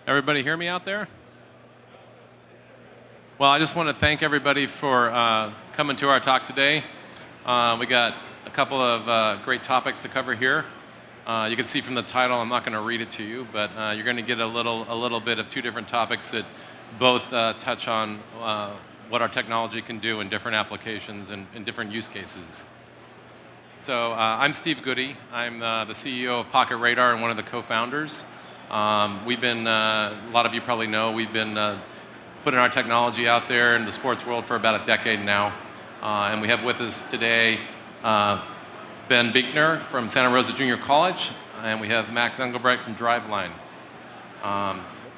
Everybody hear me out there? Well, I just want to thank everybody for coming to our talk today. We got a couple of great topics to cover here. You can see from the title, I'm not going to read it to you, but you're going to get a little bit of two different topics that both touch on what our technology can do in different applications and in different use cases. So I'm Steve Goody. I'm the CEO of Pocket Radar and one of the co-founders. We've been, a lot of you probably know, we've been putting our technology out there in the sports world for about a decade now. And we have with us today Buechner from Rosa Junior College, and we have Max Engelbrekt from Driveline.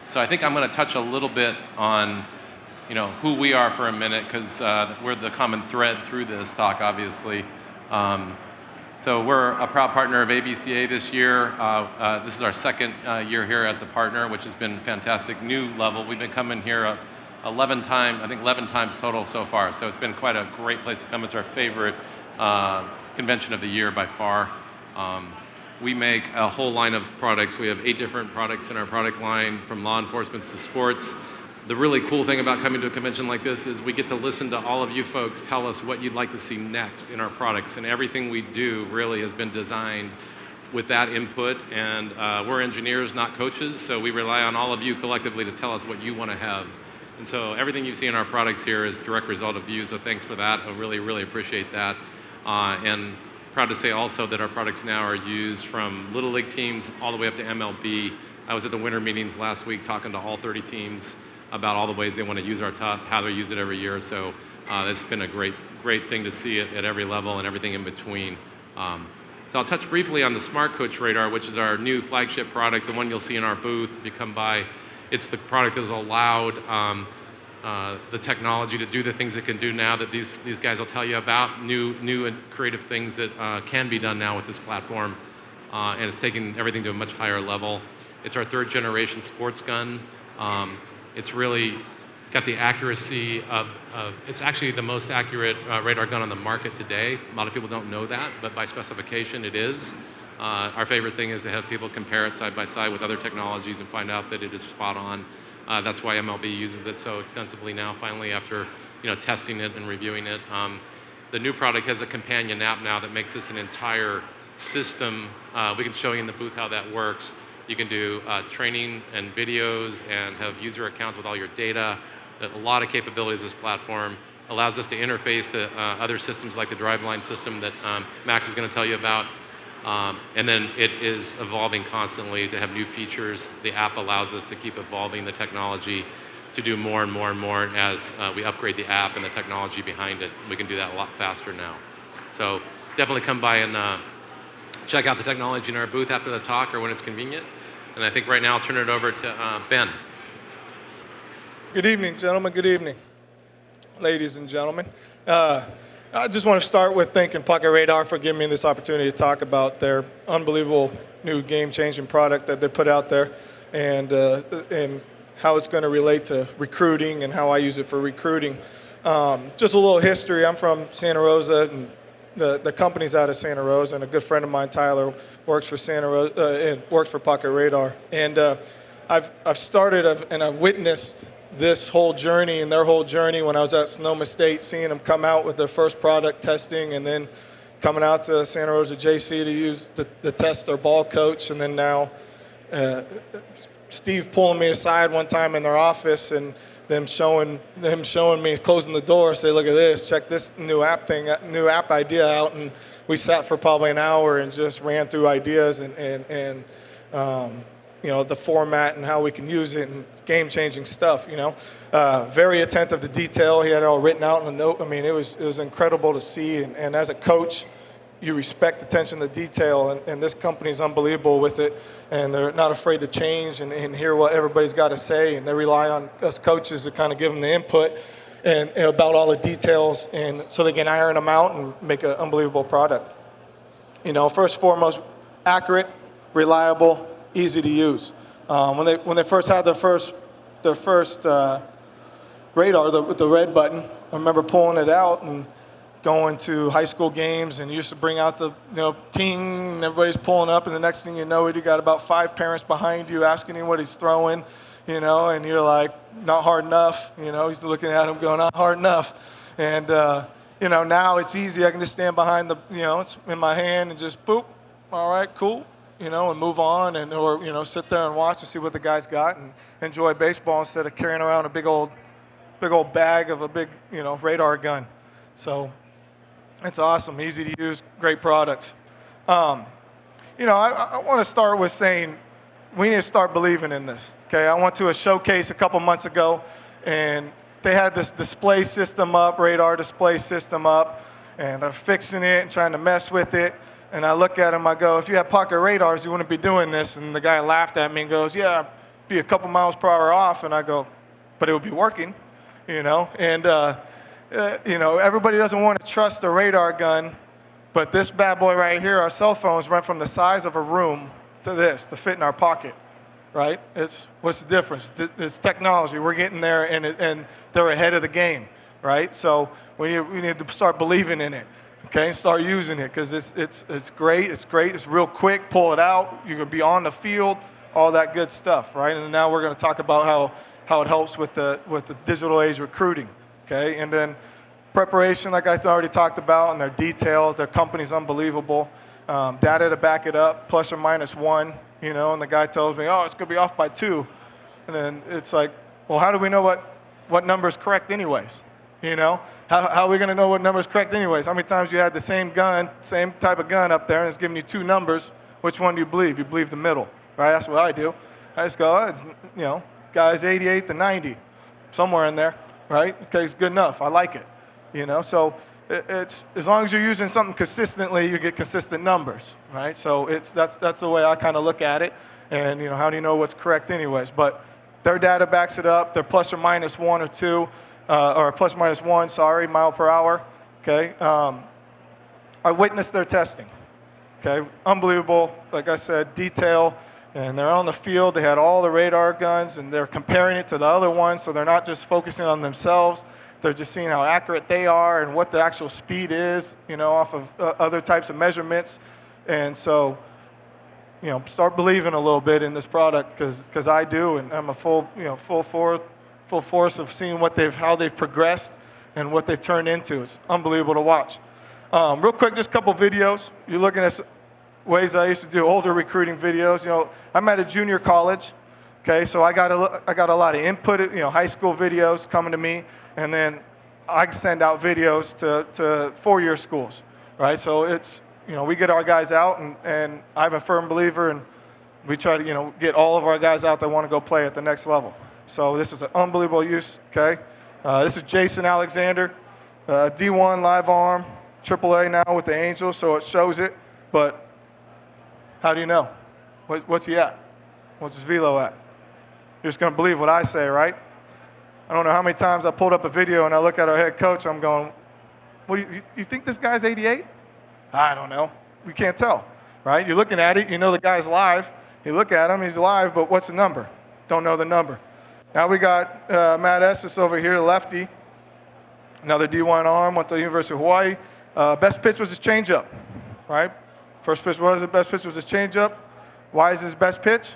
So I think I'm going to touch a little bit on who we are for a minute, because we're the common thread through this talk, obviously. So we're a proud partner of ABCA this year. This is our second year here as the partner, which has been fantastic. New level. We've been coming here 11 times total so far. So it's been quite a great place to come. It's our favorite convention of the year by far. We make a whole line of products. We have 8 different products in our product line, from law enforcement to sports. The really cool thing about coming to a convention like this is we get to listen to all of you folks tell us what you'd like to see next in our products, and everything we do really has been designed with that input, and we're engineers, not coaches, so we rely on all of you collectively to tell us what you want to have. And so everything you see in our products here is a direct result of you, so thanks for that. I really, really appreciate that. And proud to say also that our products now are used from Little League teams all the way up to MLB. I was at the winter meetings last week talking to all 30 teams about all the ways they want to use our top, how they use it every year. So it's been a great thing to see it at every level and everything in between. So I'll touch briefly on the Smart Coach Radar, which is our new flagship product, the one you'll see in our booth if you come by. It's the product that has allowed the technology to do the things it can do now that these guys will tell you about, new and creative things that can be done now with this platform. And it's taking everything to a much higher level. It's our 3rd generation sports gun. It's really got the accuracy of it's actually the most accurate radar gun on the market today. A lot of people don't know that, but by specification it is. Our favorite thing is to have people compare it side by side with other technologies and find out that it is spot on. That's why MLB uses it so extensively now, finally, after testing it and reviewing it. The new product has a companion app now that makes this an entire system. We can show you in the booth how that works. You can do training and videos and have user accounts with all your data. A lot of capabilities this platform. Allows us to interface to other systems like the Driveline system that Max is going to tell you about. And then it is evolving constantly to have new features. The app allows us to keep evolving the technology to do more and more and more as we upgrade the app and the technology behind it. We can do that a lot faster now. So definitely come by and check out the technology in our booth after the talk or when it's convenient. And I think right now I'll turn it over to Ben. Good evening, gentlemen. Good evening, ladies and gentlemen. I just want to start with thanking Pocket Radar for giving me this opportunity to talk about their unbelievable new game-changing product that they put out there, and how it's going to relate to recruiting and how I use it for recruiting. Just a little history. I'm from Santa Rosa, and the company's out of Santa Rosa, and a good friend of mine, Tyler, works for Santa Rosa and works for Pocket Radar. And I've started and I've witnessed this whole journey and their whole journey when I was at Sonoma State, seeing them come out with their first product testing, and then coming out to Santa Rosa JC to use to test their ball coach, and then now Steve pulling me aside one time in their office and them showing me, closing the door, say, look at this, check this new app idea out. And we sat for probably an hour and just ran through ideas and the format and how we can use it, and game-changing stuff, Very attentive to detail. He had it all written out in a note. I mean, it was incredible to see. And as a coach, you respect attention to detail, and this company's unbelievable with it, and they're not afraid to change and hear what everybody's got to say, and they rely on us coaches to kind of give them the input and about all the details, and so they can iron them out and make an unbelievable product. First and foremost, accurate, reliable, easy to use. When they first had their first radar with the red button, I remember pulling it out and going to high school games and you used to bring out the team and everybody's pulling up, and the next thing you know, you got about 5 parents behind you asking him what he's throwing, and you're like, not hard enough. He's looking at him going, not hard enough. And now it's easy. I can just stand behind it's in my hand and just boop, all right, cool, and move on, or sit there and watch and see what the guy's got and enjoy baseball instead of carrying around a big old bag of a big radar gun. So it's awesome, easy to use, great product. I want to start with saying we need to start believing in this. Okay, I went to a showcase a couple months ago, and they had this display system up, radar display system up, and they're fixing it and trying to mess with it. And I look at him, I go, if you had pocket radars, you wouldn't be doing this. And the guy laughed at me and goes, yeah, be a couple miles per hour off. And I go, but it would be working, And everybody doesn't want to trust a radar gun, but this bad boy right here, our cell phones went from the size of a room to this, to fit in our pocket, right? What's the difference? It's technology. We're getting there, and they're ahead of the game, right? So we need to start believing in it, okay? And start using it, because it's great. It's real quick. Pull it out. You can be on the field, all that good stuff, right? And now we're going to talk about how it helps with the digital age recruiting. Okay, and then preparation, like I already talked about, and their detail, their company's unbelievable. Data to back it up, plus or minus 1, and the guy tells me, oh, it's going to be off by 2. And then it's like, well, how do we know what number is correct anyways? How are we going to know what number is correct anyways? How many times you had the same type of gun up there, and it's giving you 2 numbers? Which one do you believe? You believe the middle, right? That's what I do. I just go, it's, guys 88 to 90, somewhere in there. Right? Okay, it's good enough. I like it. So it's as long as you're using something consistently, you get consistent numbers, right? So that's the way I kind of look at it. And how do you know what's correct anyways? But their data backs it up. They're plus or minus 1 or 2, or plus or minus 1, mile per hour. Okay. I witnessed their testing. Okay, unbelievable. Like I said, detail. And they're on the field. They had all the radar guns, and they're comparing it to the other ones, so they're not just focusing on themselves. They're just seeing how accurate they are and what the actual speed is, off of other types of measurements. And so, start believing a little bit in this product, because I do, and I'm a full force of seeing how they've progressed and what they've turned into. It's unbelievable to watch. Real quick, just a couple videos. You're looking at ways I used to do older recruiting videos. I'm at a junior college, okay, so I got a lot of input, high school videos coming to me, and then I send out videos to 4-year schools, right? So it's, we get our guys out, and I'm a firm believer, and we try to, get all of our guys out that want to go play at the next level. So this is an unbelievable use, okay? This is Jason Alexander, D1 live arm, AAA now with the Angels, so it shows it, but how do you know? What's he at? What's his velo at? You're just going to believe what I say, right? I don't know how many times I pulled up a video and I look at our head coach, I'm going, what do you think this guy's 88? I don't know. We can't tell, right? You're looking at it, the guy's live. You look at him, he's live, but what's the number? Don't know the number. Now we got Matt Estes over here, lefty. Another D1 arm, went to the University of Hawaii. Best pitch was his changeup, right? First pitch was the best pitch was his changeup. Why is his best pitch?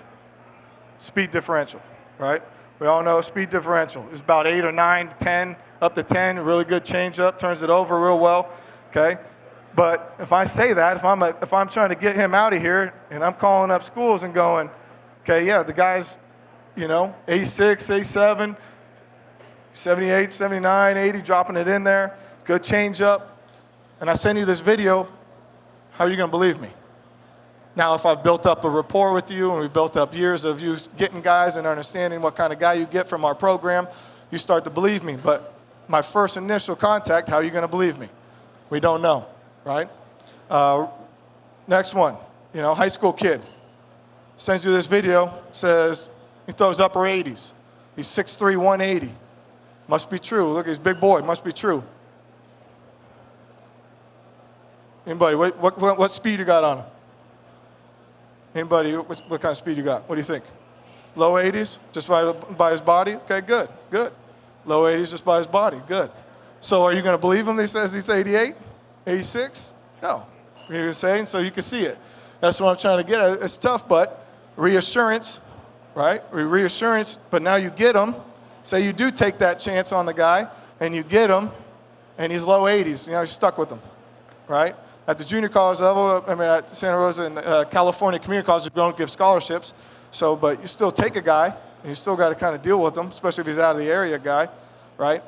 Speed differential, right? We all know speed differential. It's about 8 or 9 to 10, up to 10. A really good changeup, turns it over real well. Okay, but if I say that, if I'm trying to get him out of here, and I'm calling up schools and going, okay, yeah, the guy's, 86, 87, 78, 79, 80, dropping it in there, good changeup, and I send you this video. How are you going to believe me? Now, if I've built up a rapport with you and we've built up years of you getting guys and understanding what kind of guy you get from our program, you start to believe me. But my first initial contact, how are you going to believe me? We don't know, right? Next one, high school kid. Sends you this video, says he throws upper 80s. He's 6'3", 180. Must be true. Look, he's a big boy. Must be true. Anybody, what speed you got on him? Anybody, what kind of speed you got? What do you think? Low 80s, just by his body? Okay, good. Low 80s just by his body, good. So are you going to believe him? He says he's 88, 86? No. You're saying so you can see it. That's what I'm trying to get at. It's tough, but reassurance, right? Reassurance, but now you get him. Say you do take that chance on the guy, and you get him, and he's low 80s. You're stuck with him, right? At the junior college level, at Santa Rosa and California Community College, you don't give scholarships. So, but you still take a guy, and you still got to kind of deal with him, especially if he's out of the area guy, right?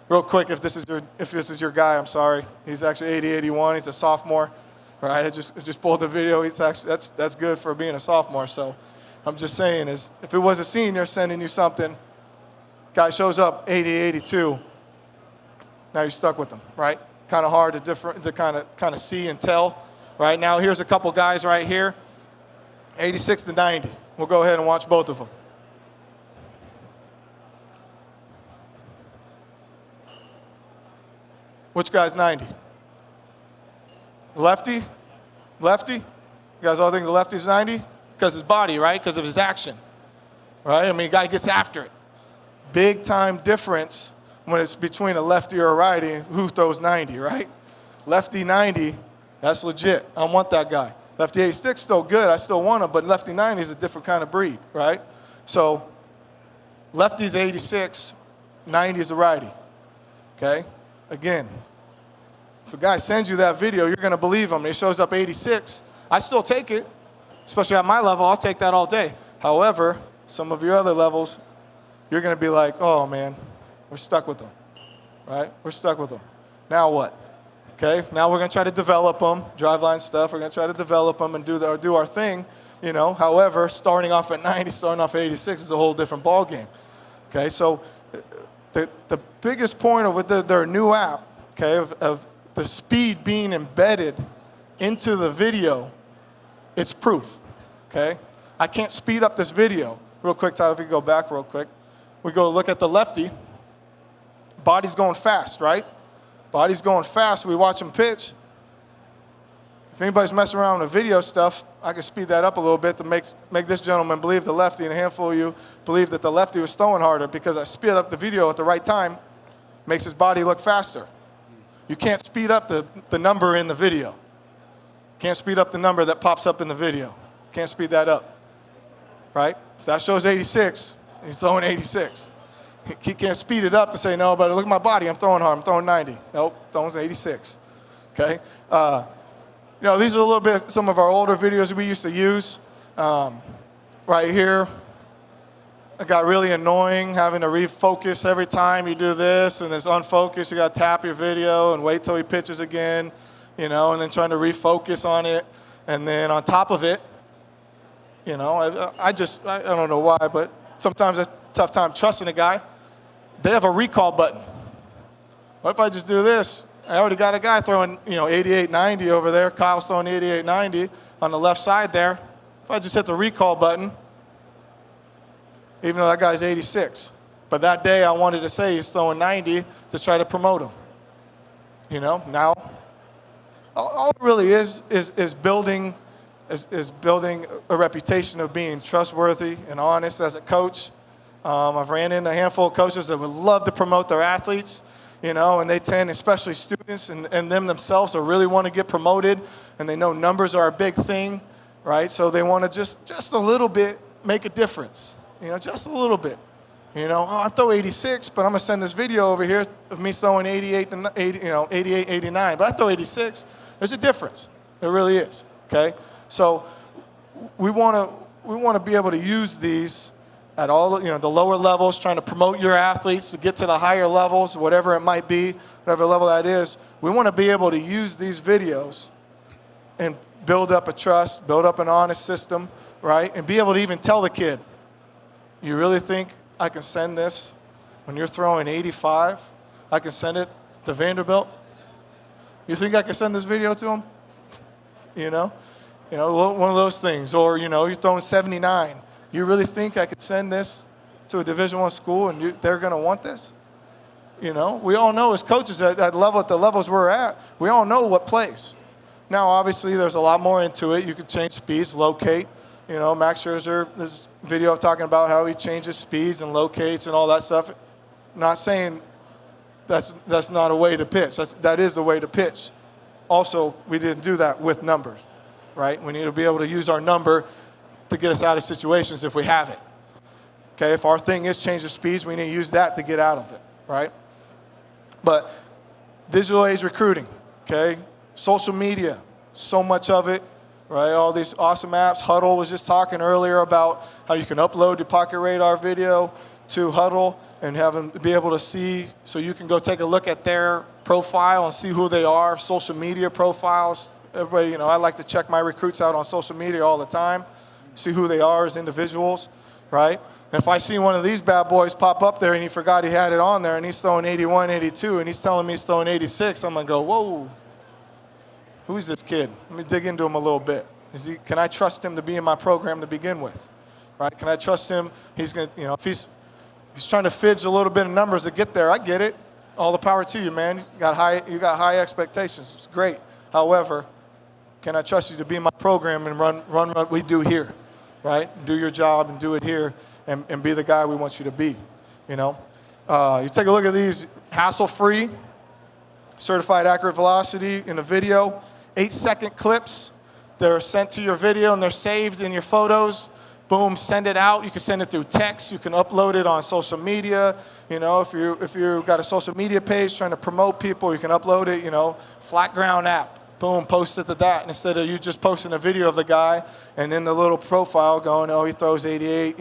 Real quick, if this is your guy, I'm sorry. He's actually 80, 81. He's a sophomore, right? I just pulled the video. He's actually that's good for being a sophomore. So, I'm just saying is if it was a senior sending you something, guy shows up 80, 82. Now you're stuck with him, right? Kind of hard to kind of see and tell. Right now, here's a couple guys right here, 86 to 90. We'll go ahead and watch both of them. Which guy's 90? Lefty? Lefty? You guys all think the lefty's 90? Because his body, right? Because of his action, right? Guy gets after it. Big time difference when it's between a lefty or a righty, who throws 90, right? Lefty 90, that's legit. I want that guy. Lefty 86 still good. I still want him, but lefty 90 is a different kind of breed, right? So lefty's 86, 90 is a righty, okay? Again, if a guy sends you that video, you're going to believe him. He shows up 86. I still take it, especially at my level. I'll take that all day. However, some of your other levels, you're going to be like, oh, man, we're stuck with them, right? We're stuck with them. Now what? Okay, now we're going to try to develop them, driveline stuff. We're going to try to develop them and do our thing, However, starting off at 90, starting off at 86 is a whole different ball game. Okay, so the biggest point with their new app, okay, of the speed being embedded into the video, it's proof, okay? I can't speed up this video. Real quick, Tyler, if we go back real quick. We go look at the lefty. Body's going fast, right? Body's going fast. We watch him pitch. If anybody's messing around with video stuff, I can speed that up a little bit to make this gentleman believe the lefty and a handful of you believe that the lefty was throwing harder because I speed up the video at the right time, makes his body look faster. You can't speed up the number in the video. Can't speed up the number that pops up in the video. Can't speed that up, right? If that shows 86, he's throwing 86. He can't speed it up to say, no, but look at my body, I'm throwing hard, I'm throwing 90. Nope, throwing 86, okay? These are a little bit, some of our older videos we used to use. Right here, it got really annoying having to refocus every time you do this, and it's unfocused, you got to tap your video and wait till he pitches again, and then trying to refocus on it. And then on top of it, I don't know why, but sometimes it's a tough time trusting a guy. They have a recall button. What if I just do this? I already got a guy throwing, 88, 90 over there. Kyle's throwing 88, 90 on the left side there. If I just hit the recall button, even though that guy's 86. But that day I wanted to say he's throwing 90 to try to promote him. Now all it really is building a reputation of being trustworthy and honest as a coach. I've ran into a handful of coaches that would love to promote their athletes, and they tend, especially students and them themselves, to really want to get promoted, and they know numbers are a big thing, right? So they want to just a little bit make a difference, just a little bit. I throw 86, but I'm going to send this video over here of me throwing 88, 89, but I throw 86. There's a difference. There really is, okay? So we want to be able to use these at all, the lower levels, trying to promote your athletes to get to the higher levels, whatever it might be, whatever level that is. We want to be able to use these videos and build up a trust, build up an honest system, right? And be able to even tell the kid, you really think I can send this when you're throwing 85? I can send it to Vanderbilt? You think I can send this video to him? One of those things. Or, you're throwing 79. You really think I could send this to a Division I school and they're going to want this? We all know as coaches at the levels we're at, we all know what plays. Now, obviously, there's a lot more into it. You could change speeds, locate. Max Scherzer, there's a video talking about how he changes speeds and locates and all that stuff. Not saying that's not a way to pitch. That is the way to pitch. Also, we didn't do that with numbers, right? We need to be able to use our number to get us out of situations if we have it. Okay, if our thing is change of speeds, we need to use that to get out of it, right? But digital age recruiting, okay? Social media, so much of it, right? All these awesome apps. Huddle was just talking earlier about how you can upload your Pocket Radar video to Huddle and have them be able to see, so you can go take a look at their profile and see who they are, social media profiles. Everybody, I like to check my recruits out on social media all the time, see who they are as individuals, right? And if I see one of these bad boys pop up there and he forgot he had it on there and he's throwing 81, 82, and he's telling me he's throwing 86, I'm going to go, whoa, who's this kid? Let me dig into him a little bit. Can I trust him to be in my program to begin with, right? Can I trust him? He's going to, if he's trying to fidge a little bit of numbers to get there, I get it. All the power to you, man. You got high expectations. It's great. However, can I trust you to be in my program and run what we do here, right? Do your job and do it here and be the guy we want you to be, You take a look at these, hassle-free, certified accurate velocity in a video, 8-second clips that are sent to your video and they're saved in your photos. Boom, send it out. You can send it through text. You can upload it on social media. If you've got a social media page trying to promote people, you can upload it, flat ground app. Boom, post it to that. Instead of you just posting a video of the guy and then the little profile going, oh, he throws 88,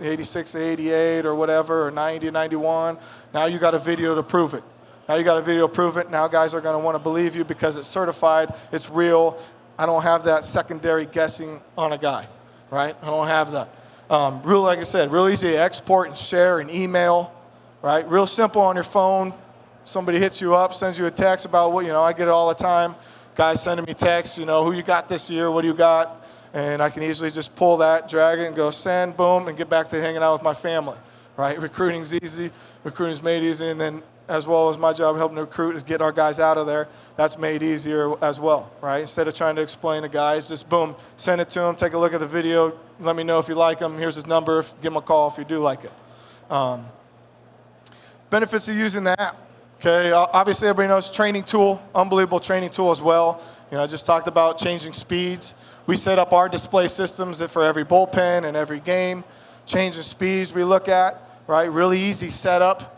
86 to 88 or whatever, or 90 to 91. Now you got a video to prove it. Now guys are going to want to believe you because it's certified, it's real. I don't have that secondary guessing on a guy, right? I don't have that. Like I said, real easy to export and share and email, right? Real simple on your phone. Somebody hits you up, sends you a text about what, I get it all the time. Guys sending me texts, who you got this year, what do you got? And I can easily just pull that, drag it, and go send, boom, and get back to hanging out with my family, right? Recruiting's easy. Recruiting's made easy, and then as well as my job helping to recruit is get our guys out of there. That's made easier as well, right? Instead of trying to explain to guys, just boom, send it to them, take a look at the video, let me know if you like them, here's his number, give him a call if you do like it. Benefits of using the app. Okay, obviously everybody knows training tool, unbelievable training tool as well. I just talked about changing speeds. We set up our display systems for every bullpen and every game. Changing speeds we look at, right? Really easy setup.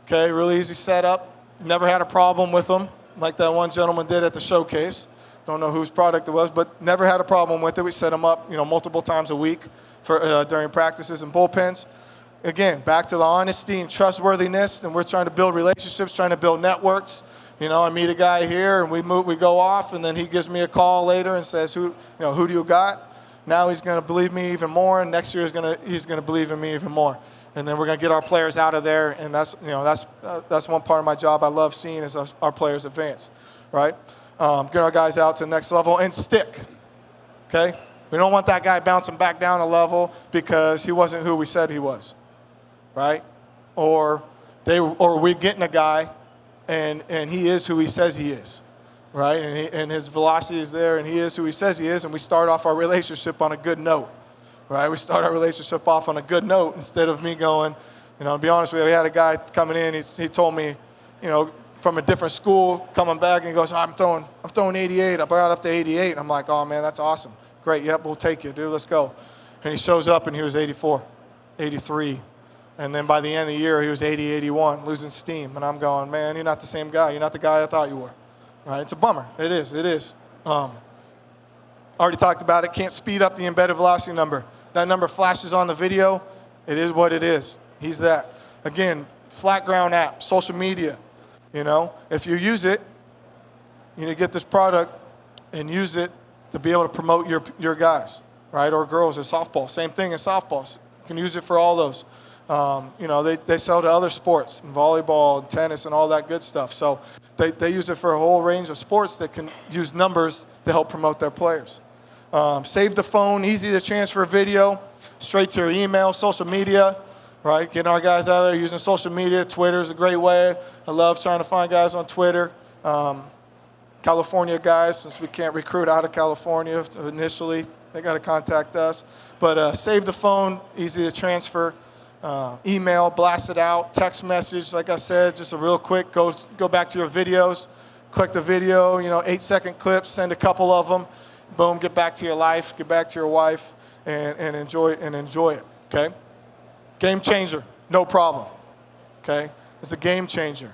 Okay, really easy setup. Never had a problem with them, like that one gentleman did at the showcase. Don't know whose product it was, but never had a problem with it. We set them up, multiple times a week for during practices and bullpens. Again, back to the honesty and trustworthiness, and we're trying to build relationships, trying to build networks. I meet a we here, and we go off, and then he gives me a call later and says, who do you got? Now he's going to believe me even more, and next year he's going to believe in me even more. And then we're going to get our players out of there, and that's one part of my job I love seeing is our players advance, right? Get our guys out to the next level and stick, okay? We don't want that guy bouncing back down a level because he wasn't who we said he was, right? Or we're getting a guy, and he is who he says he is, right? And his velocity is there, and he is who he says he is, and we start off our relationship on a good note, right? We start our relationship off on a good note instead of me going, to be honest with you, we had a guy coming in, he told me, from a different school coming back, and he goes, I'm throwing 88. I brought up to 88. And I'm like, oh, man, that's awesome. Great, yep, we'll take you, dude, let's go. And he shows up, and he was 84, 83. And then by the end of the year, he was 80, 81, losing steam. And I'm going, man, you're not the same guy. You're not the guy I thought you were. Right? It's a bummer. It is. Already talked about it. Can't speed up the embedded velocity number. That number flashes on the video. It is what it is. He's that. Again, flat ground app, social media. If you use it, you need to get this product and use it to be able to promote your guys, right? Or girls in softball. Same thing in softball. You can use it for all those. They sell to other sports, volleyball, and tennis, and all that good stuff. So they use it for a whole range of sports that can use numbers to help promote their players. Save the phone, easy to transfer video, straight to your email, social media, right? Getting our guys out there using social media. Twitter is a great way. I love trying to find guys on Twitter. California guys, since we can't recruit out of California initially, they got to contact us. But save the phone, easy to transfer. email, blast it out, text message, like I said, just a real quick, go back to your videos, click the video, 8-second clips, send a couple of them, boom, get back to your life, get back to your wife, and enjoy it, okay? Game changer, no problem, okay? It's a game changer.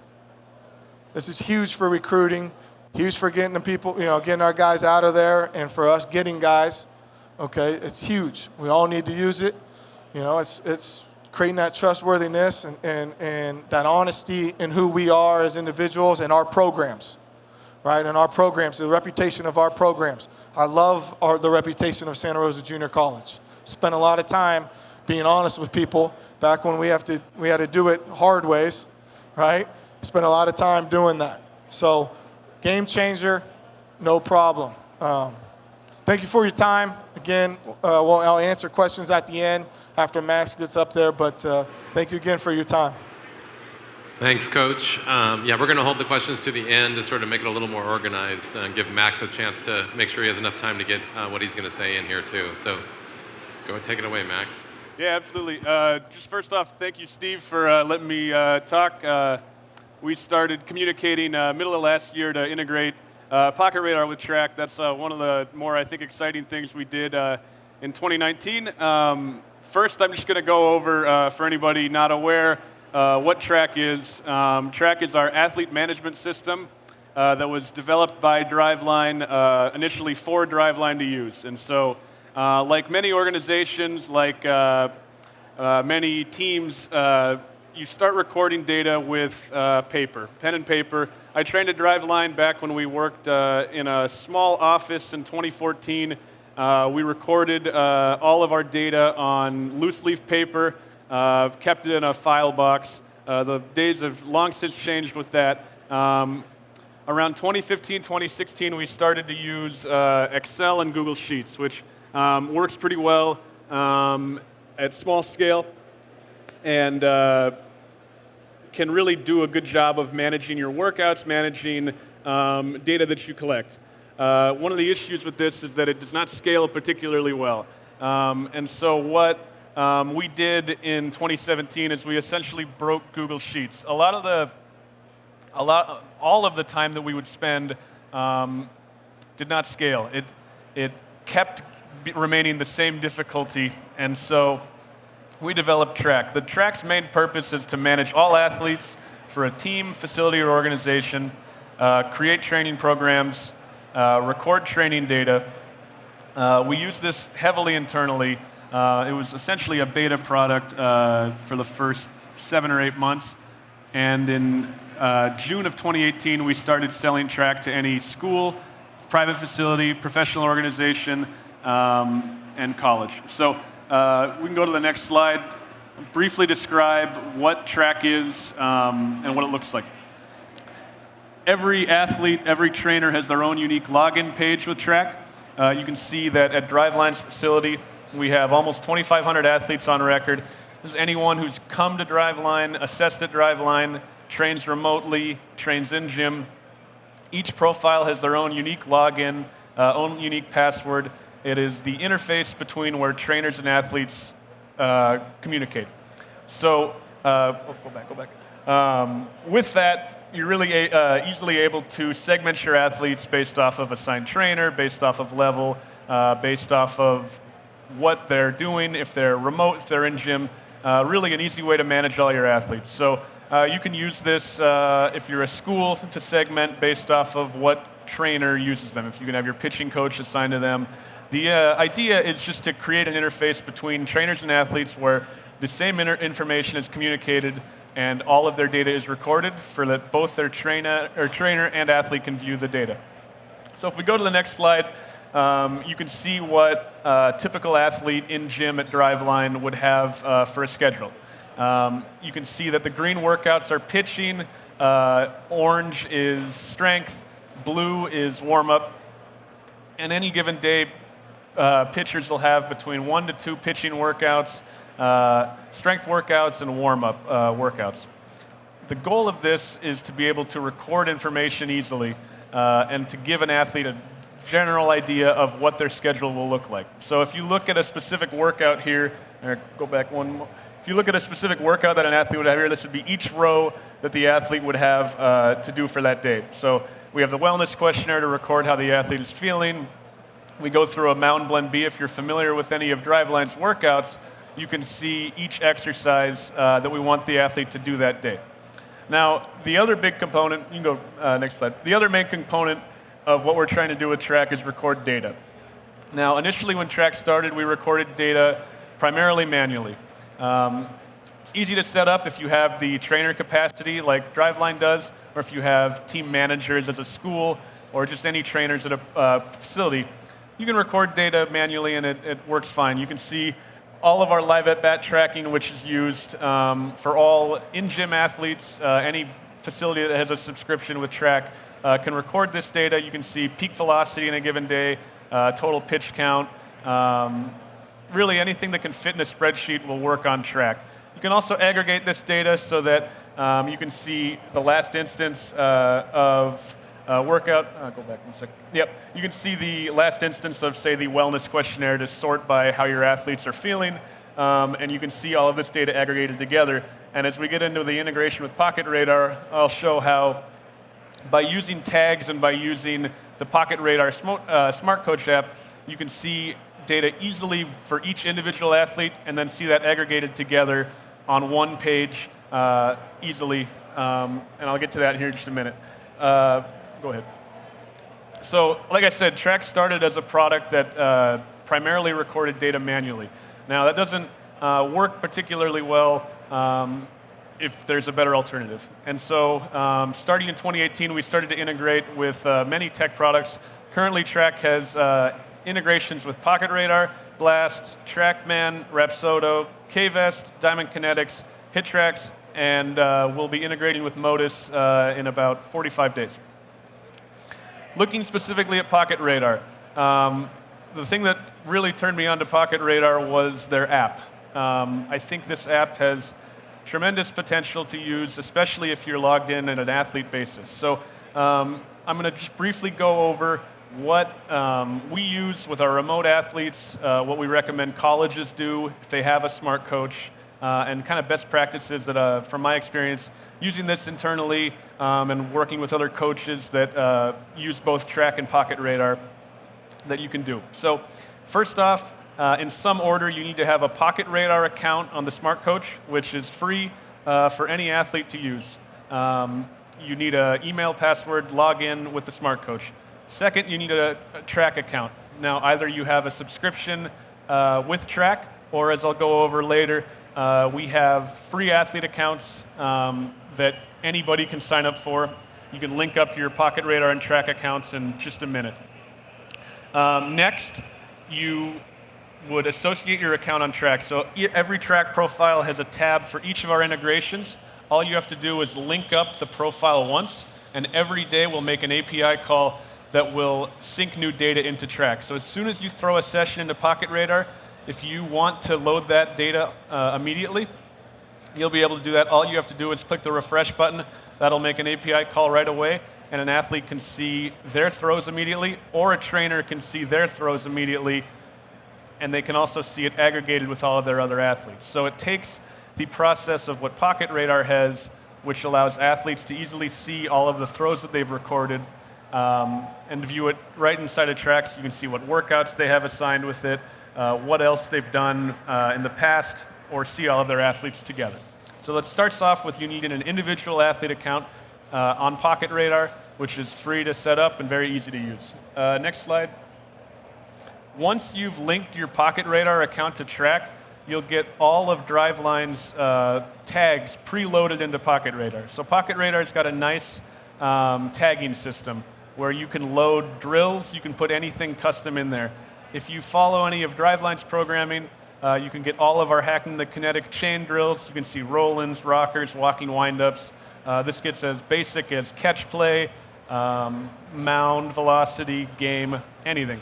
This is huge for recruiting, huge for getting the people, getting our guys out of there, and for us getting guys, okay? It's huge. We all need to use it. It's creating that trustworthiness and that honesty in who we are as individuals and our programs, right? And our programs, the reputation of our programs. I love the reputation of Santa Rosa Junior College. Spent a lot of time being honest with people back when we had to do it hard ways, right? Spent a lot of time doing that. So, game changer, no problem. Thank you for your time. Again, I'll answer questions at the end after Max gets up there, but thank you again for your time. Thanks, Coach. We're going to hold the questions to the end to sort of make it a little more organized and give Max a chance to make sure he has enough time to get what he's going to say in here, too. So go ahead, take it away, Max. Yeah, absolutely. Just first off, thank you, Steve, for letting me talk. We started communicating middle of last year to integrate Pocket Radar with TRAQ. That's one of the more, I think, exciting things we did in 2019. First, I'm just going to go over, for anybody not aware, what TRAQ is. TRAQ is our athlete management system that was developed by Driveline, initially for Driveline to use. And so, like many organizations, like many teams, you start recording data with paper, pen and paper. I trained at Driveline back when we worked in a small office in 2014. We recorded all of our data on loose leaf paper, kept it in a file box. The days have long since changed with that. Around 2015, 2016, we started to use Excel and Google Sheets, which works pretty well at small scale and can really do a good job of managing your workouts, managing data that you collect. One of the issues with this is that it does not scale particularly well. And so what we did in 2017 is we essentially broke Google Sheets. All of the time that we would spend did not scale. It kept remaining the same difficulty, and so we developed TRAQ. The TRAQ's main purpose is to manage all athletes for a team, facility, or organization, create training programs, record training data. We use this heavily internally. It was essentially a beta product for the first 7 or 8 months, and in June of 2018, we started selling TRAQ to any school, private facility, professional organization, and college. So we can go to the next slide. Briefly describe what TRAQ is and what it looks like. Every athlete, every trainer has their own unique login page with TRAQ. You can see that at Driveline's facility, we have almost 2,500 athletes on record. This is anyone who's come to Driveline, assessed at Driveline, trains remotely, trains in gym. Each profile has their own unique login, own unique password. It is the interface between where trainers and athletes communicate. So, go back. With that, you're really easily able to segment your athletes based off of assigned trainer, based off of level, based off of what they're doing, if they're remote, if they're in gym. Really an easy way to manage all your athletes. So you can use this if you're a school to segment based off of what trainer uses them. If you can have your pitching coach assigned to them. The idea is just to create an interface between trainers and athletes where the same information is communicated and all of their data is recorded for that both their trainer and athlete can view the data. So if we go to the next slide, you can see what a typical athlete in gym at Driveline would have for a schedule. You can see that the green workouts are pitching, orange is strength, blue is warm-up, and any given day, pitchers will have between 1 to 2 pitching workouts, strength workouts, and warm-up workouts. The goal of this is to be able to record information easily and to give an athlete a general idea of what their schedule will look like. So if you look at a specific workout here, go back one more. If you look at a specific workout that an athlete would have here, this would be each row that the athlete would have to do for that day. So we have the wellness questionnaire to record how the athlete is feeling. We go through a Mountain Blend B. If you're familiar with any of Driveline's workouts, you can see each exercise that we want the athlete to do that day. Now, the other big component, you can go next slide. The other main component of what we're trying to do with TRAQ is record data. Now, initially when TRAQ started, we recorded data primarily manually. It's easy to set up if you have the trainer capacity like Driveline does, or if you have team managers as a school, or just any trainers at a facility. You can record data manually and it works fine. You can see all of our live at-bat tracking, which is used for all in-gym athletes. Any facility that has a subscription with TRAQ can record this data. You can see peak velocity in a given day, total pitch count. Really anything that can fit in a spreadsheet will work on TRAQ. You can also aggregate this data so that you can see the last instance of workout. Go back one second. Yep, you can see the last instance of, say, the wellness questionnaire to sort by how your athletes are feeling, and you can see all of this data aggregated together. And as we get into the integration with Pocket Radar, I'll show how by using tags and by using the Pocket Radar Smart Coach app, you can see data easily for each individual athlete and then see that aggregated together on one page easily. And I'll get to that here in just a minute. Go ahead. So, like I said, TRAQ started as a product that primarily recorded data manually. Now, that doesn't work particularly well if there's a better alternative. And so, starting in 2018, we started to integrate with many tech products. Currently, TRAQ has integrations with Pocket Radar, Blast, TrackMan, Rapsodo, K-Vest, Diamond Kinetics, HitTrax, and we'll be integrating with Modus in about 45 days. Looking specifically at Pocket Radar, the thing that really turned me on to Pocket Radar was their app. I think this app has tremendous potential to use, especially if you're logged in at an athlete basis. So I'm going to just briefly go over what we use with our remote athletes, what we recommend colleges do if they have a smart coach, and kind of best practices that, from my experience, using this internally and working with other coaches that use both TRAQ and Pocket Radar that you can do. So first off, in some order, you need to have a Pocket Radar account on the Smart Coach, which is free for any athlete to use. You need an email password, log in with the Smart Coach. Second, you need a TRAQ account. Now, either you have a subscription with TRAQ, or as I'll go over later, we have free athlete accounts that anybody can sign up for. You can link up your Pocket Radar and TRAQ accounts in just a minute. Next, you would associate your account on TRAQ. So every TRAQ profile has a tab for each of our integrations. All you have to do is link up the profile once, and every day we'll make an API call that will sync new data into TRAQ. So as soon as you throw a session into Pocket Radar, if you want to load that data immediately, you'll be able to do that. All you have to do is click the refresh button. That'll make an API call right away, and an athlete can see their throws immediately, or a trainer can see their throws immediately, and they can also see it aggregated with all of their other athletes. So it takes the process of what Pocket Radar has, which allows athletes to easily see all of the throws that they've recorded, and view it right inside of TRAQ, so you can see what workouts they have assigned with it, what else they've done in the past, or see all of their athletes together. So let's start off with you needing an individual athlete account on Pocket Radar, which is free to set up and very easy to use. Next slide. Once you've linked your Pocket Radar account to TRAQ, you'll get all of Driveline's tags preloaded into Pocket Radar. So Pocket Radar's got a nice tagging system where you can load drills, you can put anything custom in there. If you follow any of Driveline's programming, you can get all of our Hacking the Kinetic chain drills. You can see roll-ins, rockers, walking windups. This gets as basic as catch play, mound, velocity, game, anything.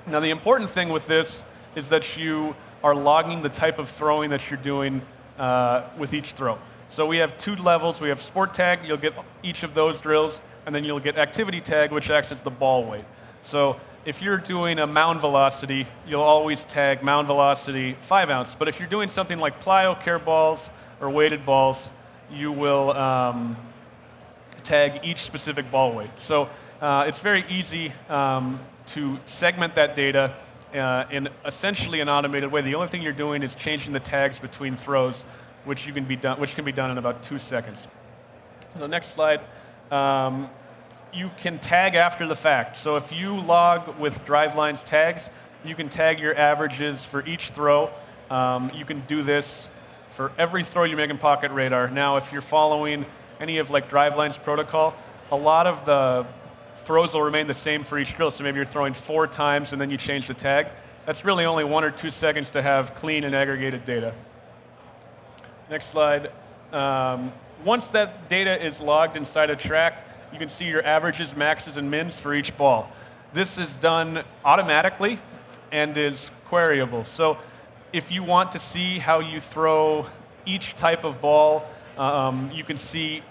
Now the important thing with this is that you are logging the type of throwing that you're doing with each throw. So we have two levels. We have Sport Tag, you'll get each of those drills, and then you'll get Activity Tag, which acts as the ball weight. So if you're doing a mound velocity, you'll always tag mound velocity 5 ounce. But if you're doing something like plyo, care balls, or weighted balls, you will tag each specific ball weight. So it's very easy to segment that data in essentially an automated way. The only thing you're doing is changing the tags between throws, which can be done in about 2 seconds. The next slide. You can tag after the fact. So if you log with Driveline's tags, you can tag your averages for each throw. You can do this for every throw you make in Pocket Radar. Now, if you're following any of like Driveline's protocol, a lot of the throws will remain the same for each drill. So maybe you're throwing 4 times and then you change the tag. That's really only 1 or 2 seconds to have clean and aggregated data. Next slide. Once that data is logged inside a TRAQ, you can see your averages, maxes, and mins for each ball. This is done automatically and is queryable. So if you want to see how you throw each type of ball, you can see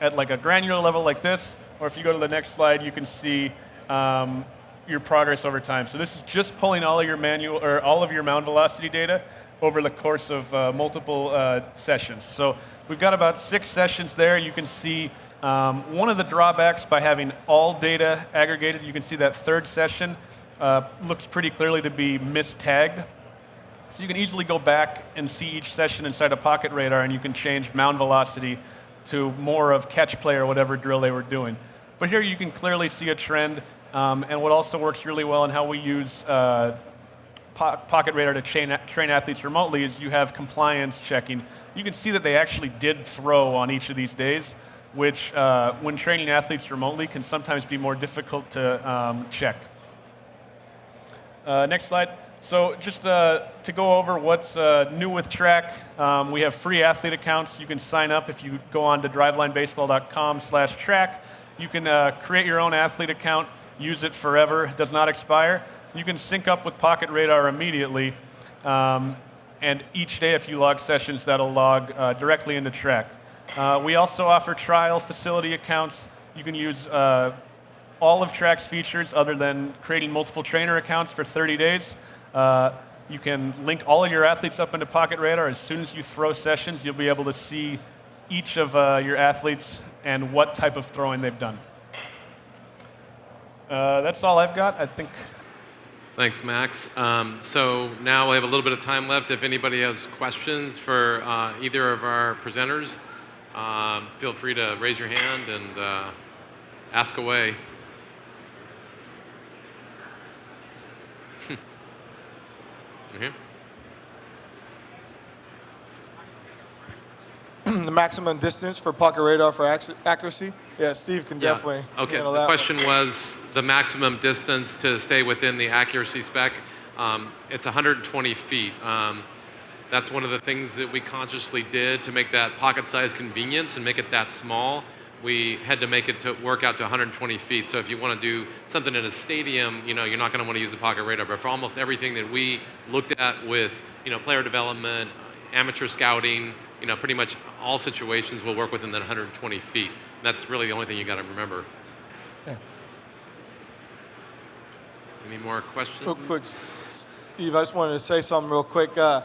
at like a granular level like this, or if you go to the next slide, you can see your progress over time. So this is just pulling all of your all of your mound velocity data over the course of multiple sessions. So we've got about 6 sessions there. You can see one of the drawbacks by having all data aggregated, you can see that 3rd session looks pretty clearly to be mistagged. So you can easily go back and see each session inside a Pocket Radar, and you can change mound velocity to more of catch play or whatever drill they were doing. But here you can clearly see a trend, and what also works really well in how we use Pocket Radar to train athletes remotely is you have compliance checking. You can see that they actually did throw on each of these days, which when training athletes remotely can sometimes be more difficult to check. Next slide. So just to go over what's new with TRAQ, we have free athlete accounts. You can sign up if you go on to drivelinebaseball.com/TRAQ. You can create your own athlete account, use it forever, it does not expire. You can sync up with Pocket Radar immediately, and each day if you log sessions, that'll log directly into TRAQ. We also offer trial facility accounts. You can use all of TRAQ's features other than creating multiple trainer accounts for 30 days. You can link all of your athletes up into Pocket Radar. As soon as you throw sessions, you'll be able to see each of your athletes and what type of throwing they've done. That's all I've got, I think. Thanks, Max. So now we have a little bit of time left. If anybody has questions for either of our presenters, feel free to raise your hand and ask away. Mm-hmm. The maximum distance for Pocket Radar for accuracy? Yeah, Steve can definitely handle that. The question was the maximum distance to stay within the accuracy spec. It's 120 feet. That's one of the things that we consciously did to make that pocket size convenience and make it that small. We had to make it to work out to 120 feet. So if you want to do something in a stadium, you're not going to want to use the Pocket Radar. But for almost everything that we looked at with, player development, amateur scouting, pretty much all situations will work within that 120 feet. And that's really the only thing you got to remember. Yeah. Any more questions? Real quick, Steve, I just wanted to say something real quick. We're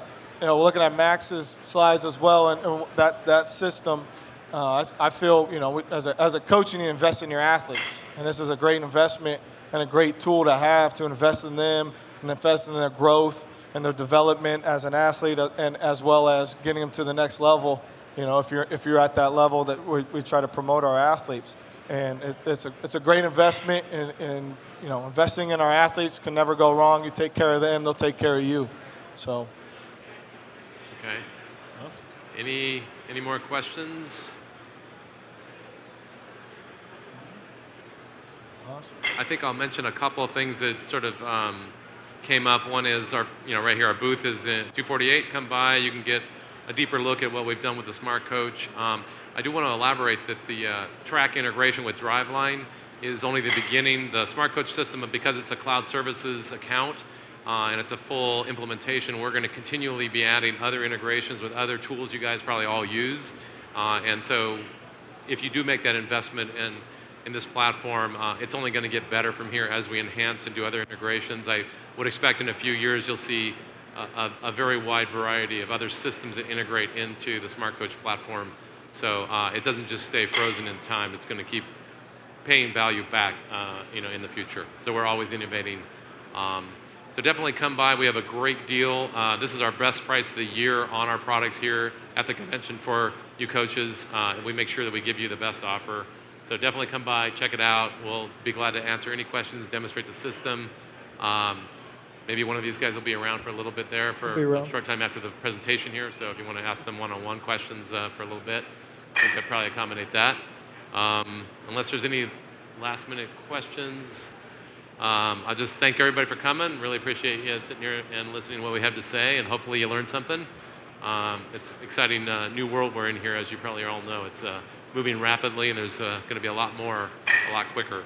looking at Max's slides as well, and that system. I feel, as a coach, you need to invest in your athletes, and this is a great investment and a great tool to have to invest in them and invest in their growth and their development as an athlete, and as well as getting them to the next level. If you're at that level that we try to promote our athletes, and it's a great investment. In investing in our athletes can never go wrong. You take care of them, they'll take care of you. So. Okay. Any more questions? Awesome. I think I'll mention a couple of things that sort of came up. One is our, right here, our booth is in 248. Come by, you can get a deeper look at what we've done with the Smart Coach. I do want to elaborate that the TRAQ integration with Driveline is only the beginning. The Smart Coach system, because it's a cloud services account and it's a full implementation, we're going to continually be adding other integrations with other tools you guys probably all use. And so if you do make that investment and in this platform. It's only going to get better from here as we enhance and do other integrations. I would expect in a few years you'll see a very wide variety of other systems that integrate into the Smart Coach platform. So it doesn't just stay frozen in time. It's going to keep paying value back, in the future. So we're always innovating. So definitely come by. We have a great deal. This is our best price of the year on our products here at the convention for you coaches. We make sure that we give you the best offer. So definitely come by, check it out. We'll be glad to answer any questions, demonstrate the system. Maybe one of these guys will be around for a little bit there for a short time after the presentation here. So if you want to ask them one-on-one questions for a little bit, I think I'd probably accommodate that. Unless there's any last-minute questions. I'll just thank everybody for coming. Really appreciate you sitting here and listening to what we have to say, and hopefully you learned something. It's exciting new world we're in here, as you probably all know. It's moving rapidly, and there's going to be a lot more, a lot quicker.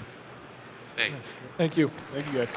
Thanks. Thank you. Thank you, guys.